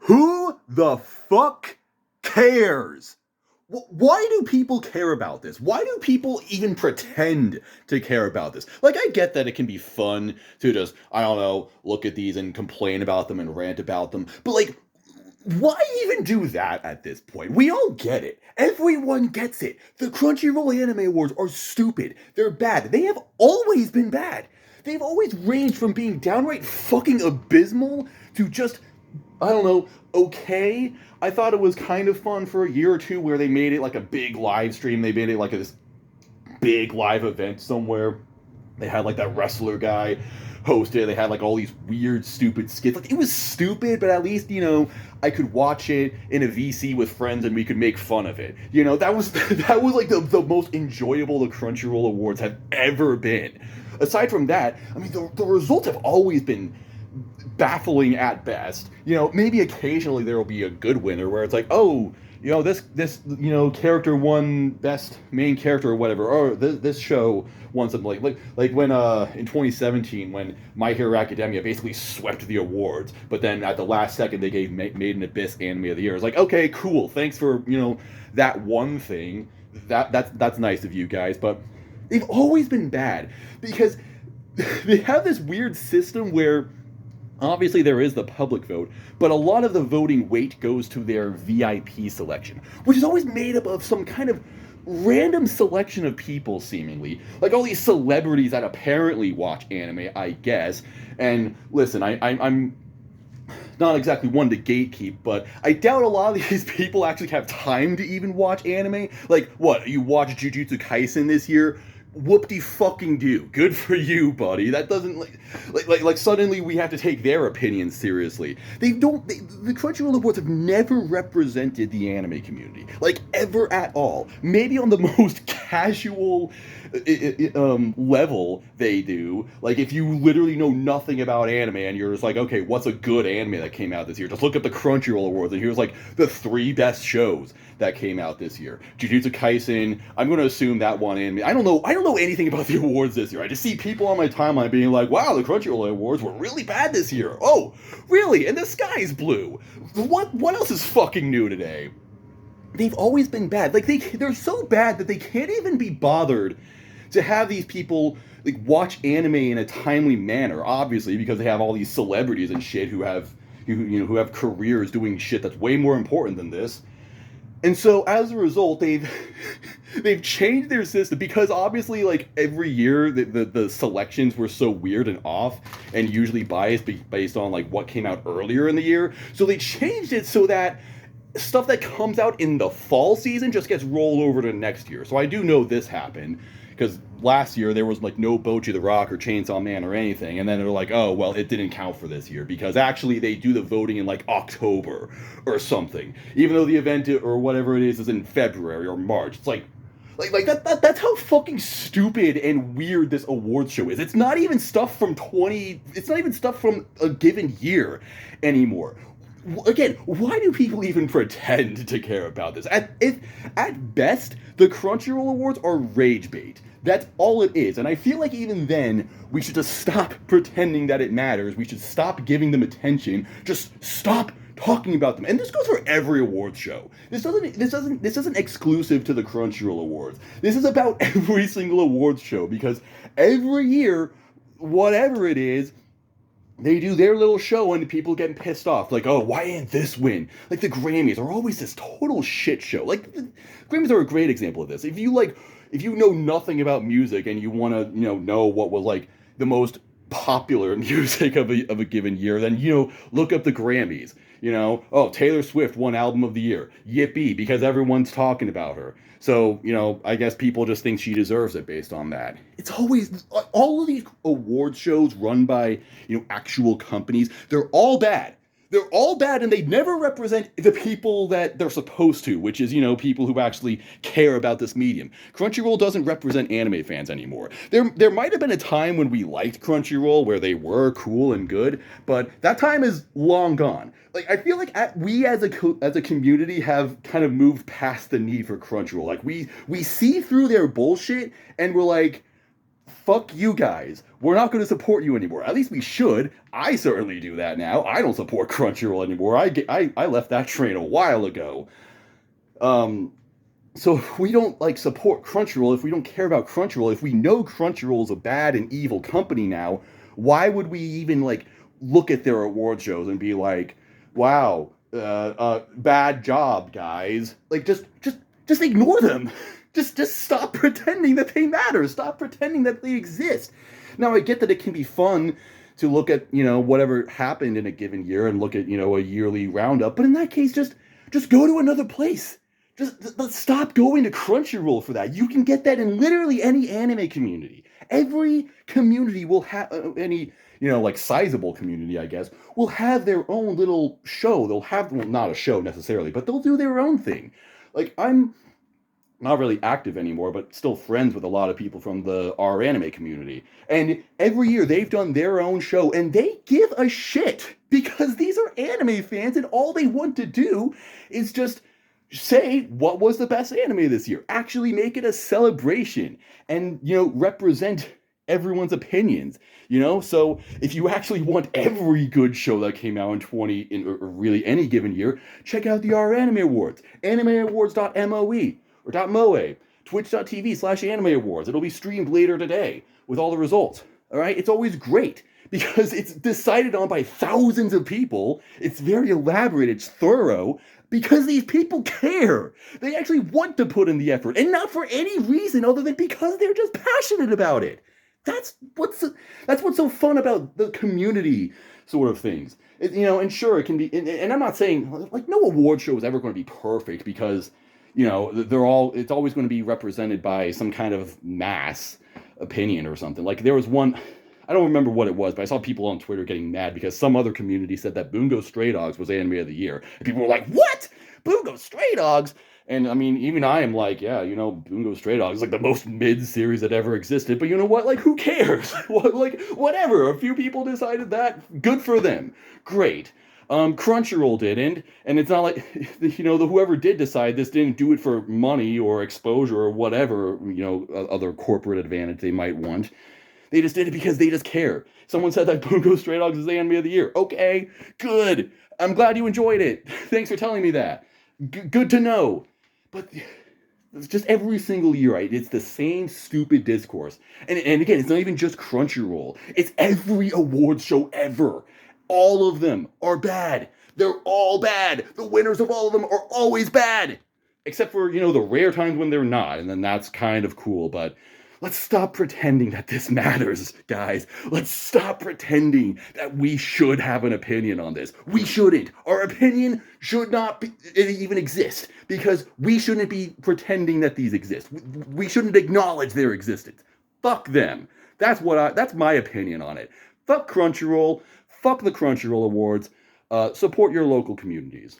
Who the fuck cares? Why do people care about this? Why do people even pretend to care about this? Like, I get that it can be fun to just, I don't know, look at these and complain about them and rant about them, but like, why even do that at this point? We all get it. Everyone gets it. The Crunchyroll Anime Awards are stupid. They're bad. They have always been bad. They've always ranged from being downright fucking abysmal to just, I don't know, okay. I thought it was kind of fun for a year or two where they made it like a big live stream. They made it like this big live event somewhere. They had like that wrestler guy hosted. They had like all these weird, stupid skits. Like, it was stupid, but at least, you know, I could watch it in a VC with friends and we could make fun of it. You know, that was like the most enjoyable the Crunchyroll Awards have ever been. Aside from that, I mean, the results have always been baffling at best. You know, maybe occasionally there will be a good winner where it's like, oh, you know, this you know, character won best main character or whatever, or this show won something like when in 2017 when My Hero Academia basically swept the awards, but then at the last second they gave Made in Abyss Anime of the Year. It's like, okay, cool, thanks for, you know, that one thing. That's nice of you guys, but they've always been bad because they have this weird system where obviously there is the public vote, but a lot of the voting weight goes to their VIP selection, which is always made up of some kind of random selection of people, seemingly. Like all these celebrities that apparently watch anime, I guess. And listen, I'm not exactly one to gatekeep, but I doubt a lot of these people actually have time to even watch anime. Like, what, you watched Jujutsu Kaisen this year? Whoop-de-fucking-do. Good for you, buddy. That doesn't, like suddenly we have to take their opinions seriously. The Crunchyroll Awards have never represented the anime community. Like, ever at all. Maybe on the most casual level they do. Like, if you literally know nothing about anime and you're just like, okay, what's a good anime that came out this year? Just look at the Crunchyroll Awards and here's, like, the 3 best shows that came out this year. Jujutsu Kaisen, I'm going to assume that one anime. I don't know anything about the awards this year. I just see people on my timeline being like, wow, the Crunchyroll Awards were really bad this year. Oh, really? And the sky's blue. What else is fucking new today? They've always been bad. Like, they're so bad that they can't even be bothered to have these people like watch anime in a timely manner, obviously, because they have all these celebrities and shit who have careers doing shit that's way more important than this. And so as a result, they've changed their system because obviously, like, every year the selections were so weird and off and usually biased based on like what came out earlier in the year. So they changed it so that stuff that comes out in the fall season just gets rolled over to next year. So I do know this happened because last year there was like no Bocchi the Rock or Chainsaw Man or anything, and then they're like, oh well, it didn't count for this year because actually they do the voting in like October or something, even though the event or whatever it is in February or March. It's like that's how fucking stupid and weird this awards show is. It's not even stuff from it's not even stuff from a given year anymore. Again, why do people even pretend to care about this? At best, the Crunchyroll Awards are rage bait. That's all it is. And I feel like even then, we should just stop pretending that it matters. We should stop giving them attention. Just stop talking about them. And this goes for every awards show. This isn't exclusive to the Crunchyroll Awards. This is about every single awards show because every year, whatever it is, they do their little show and people getting pissed off. Like, oh, why didn't this win? Like, the Grammys are always this total shit show. Like, the Grammys are a great example of this. If you know nothing about music and you want to, know what was, like, the most popular music of a given year, then, look up the Grammys. Oh, Taylor Swift won Album of the Year. Yippee, because everyone's talking about her. So, I guess people just think she deserves it based on that. It's always, all of these award shows run by, actual companies, they're all bad. They're all bad, and they never represent the people that they're supposed to, which is, people who actually care about this medium. Crunchyroll doesn't represent anime fans anymore. There might have been a time when we liked Crunchyroll, where they were cool and good, but that time is long gone. Like, I feel like we as a community have kind of moved past the need for Crunchyroll. Like, we see through their bullshit, and we're like, fuck you guys. We're not going to support you anymore. At least we should. I certainly do that now. I don't support Crunchyroll anymore. I left that train a while ago. Um, so if we don't like support Crunchyroll, if we don't care about Crunchyroll, if we know Crunchyroll is a bad and evil company now, why would we even like look at their award shows and be like, "Wow, bad job, guys"? Like just ignore them. Just stop pretending that they matter. Stop pretending that they exist. Now I get that it can be fun to look at, whatever happened in a given year and look at, a yearly roundup, but in that case just go to another place. Let's stop going to Crunchyroll for that. You can get that in literally any anime community. Every community will have any, like sizable community, I guess, will have their own little show. They'll have, well, not a show necessarily, but they'll do their own thing. Like, I'm not really active anymore, but still friends with a lot of people from the R anime community. And every year they've done their own show, and they give a shit because these are anime fans, and all they want to do is just say what was the best anime this year. Actually make it a celebration and, represent everyone's opinions, So if you actually want every good show that came out or really any given year, check out the R Anime Awards, animeawards.moe or .moe, twitch.tv/anime awards. It'll be streamed later today with all the results. All right, it's always great because it's decided on by thousands of people. It's very elaborate, it's thorough, because these people care. They actually want to put in the effort, and not for any reason other than because they're just passionate about it. That's what's so fun about the community sort of things. And sure, it can be, and I'm not saying, like, no award show is ever going to be perfect because, it's always going to be represented by some kind of mass opinion or something. Like, there was one, I don't remember what it was, but I saw people on Twitter getting mad because some other community said that Bungo Stray Dogs was Anime of the Year. And people were like, what? Bungo Stray Dogs? And I mean, even I am like, yeah, Bungo Stray Dogs is like the most mid-series that ever existed. But you know what? Like, who cares? Like, whatever. A few people decided that. Good for them. Great. Crunchyroll didn't, and it's not like, whoever did decide this didn't do it for money or exposure or whatever, other corporate advantage they might want. They just did it because they just care. Someone said that Bungo Stray Dogs is the Anime of the Year. Okay, good. I'm glad you enjoyed it. Thanks for telling me that. Good to know. But it's just every single year, right? It's the same stupid discourse. And again, it's not even just Crunchyroll. It's every awards show ever. All of them are bad. They're all bad. The winners of all of them are always bad. Except for, the rare times when they're not. And then that's kind of cool. But let's stop pretending that this matters, guys. Let's stop pretending that we should have an opinion on this. We shouldn't. Our opinion should not even exist because we shouldn't be pretending that these exist. We shouldn't acknowledge their existence. Fuck them. That's my opinion on it. Fuck Crunchyroll. Fuck the Crunchyroll Awards. Support your local communities.